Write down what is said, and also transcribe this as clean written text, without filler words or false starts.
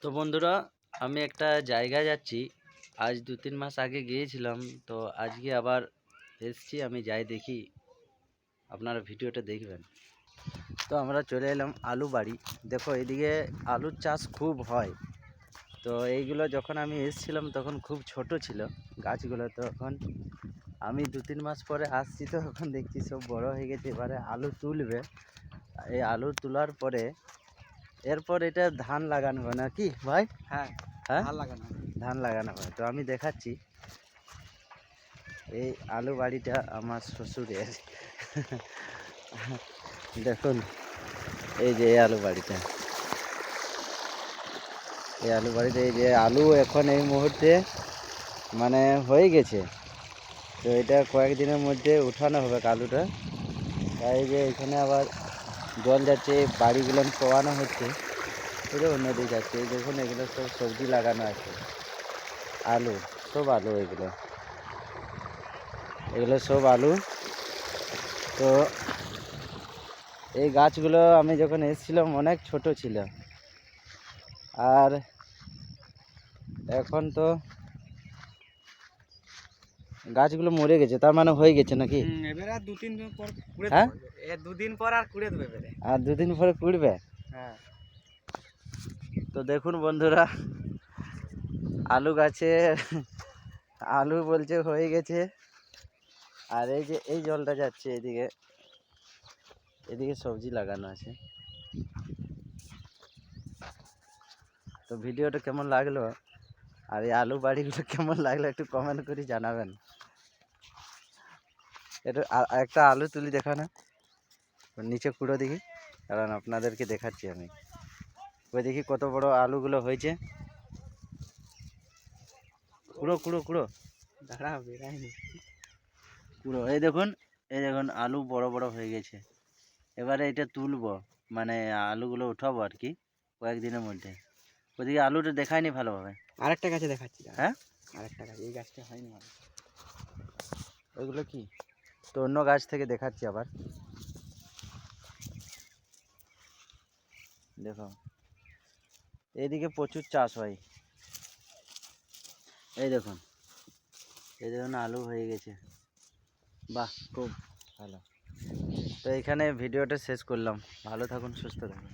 তো বন্ধুরা, আমি একটা জায়গায় যাচ্ছি। আজ 2-3 মাস আগে গিয়েছিলাম, তো আজকে আবার এসছি। আমি যাই দেখি, আপনারা ভিডিওটা দেখবেন। তো আমরা চলে এলাম আলু বাড়ি। দেখো এদিকে আলুর চাষ খুব হয়। তো এইগুলো যখন আমি এসছিলাম তখন খুব ছোট ছিল গাছগুলো। তখন আমি 2-3 মাস পরে আসছি, তো এখন দেখছি সব বড় হয়ে গেছে। এবারে আলু তুলবে। এই আলু তোলার পরে এরপর এটা ধান লাগানো হয় নাকি ভাই? হ্যাঁ, হ্যাঁ, ধান লাগানো হয়। তো আমি দেখাচ্ছি। এই আলু বাড়িটা আমার শ্বশুরের। দেখুন, এই যে এই আলু বাড়িটা, এই যে আলু এখন এই মুহূর্তে মানে হয়ে গেছে। তো এটা কয়েকদিনের মধ্যে উঠানো হবে আলুটা। তাই যে এখানে আবার জল যাচ্ছে, বাড়িগুলো পোয়ানো হচ্ছে। এই দেখুন নদী যাচ্ছে, এই দেখুন এগুলো সব সবজি লাগানো আছে। আলু, সব আলু, এগুলো সব আলু। তো এই গাছগুলো আমি যখন এসেছিলাম অনেক ছোট ছিল, আর এখন তো গাছগুলো মরে গেছে, তার মানে হয়ে গেছে নাকি? এবারে আর 2-3 দিন পর কুড়ে হ্যাঁ, দেবে। 2 দিন পর আর কুড়ে দেবে এবারে। আর 2 দিন পরে কুড়বে। হ্যাঁ, তো দেখুন বন্ধুরা, আলু গাছে আলু বলছে হয়ে গেছে। আর এই যে এই জলটা যাচ্ছে এদিকে, এদিকে সবজি লাগানো আছে। তো ভিডিওটা কেমন লাগলো আর এই আলু বাড়িগুলো কেমন লাগলো একটু কমেন্ট করে জানাবেন। এটা একটা আলু তুলি দেখা না, নিচে কুড়ো দেখি, কারণ আপনাদেরকে দেখাচ্ছি আমি। ওই দেখি কত বড় আলুগুলো হয়েছে। কুড়ো কুড়ো কুড়ো দাঁড়া বেরায়নি। কুড়ো, এই দেখুন, এই দেখুন আলু বড় বড় হয়ে গেছে। এবারে এটা তুলবো, মানে আলুগুলো উঠাবো আর কি কয়েকদিনের মধ্যে। ওইদিকে আলুটা দেখায়নি ভালোভাবে। আরেকটা গাছে দেখাচ্ছি, হ্যাঁ, আরেকটা গাছ, এই গাছটা হয়নি ভালো। ওইগুলো কি, তো অন্য গাছ থেকে দেখাচ্ছি আবার। দেখো এইদিকে প্রচুর চাষ হয়। এই দেখুন, এই দেখুন আলু হয়ে গেছে। বাহ, খুব ভালো। তো এখানে ভিডিওটা শেষ করলাম। ভালো থাকুন, সুস্থ থাকুন।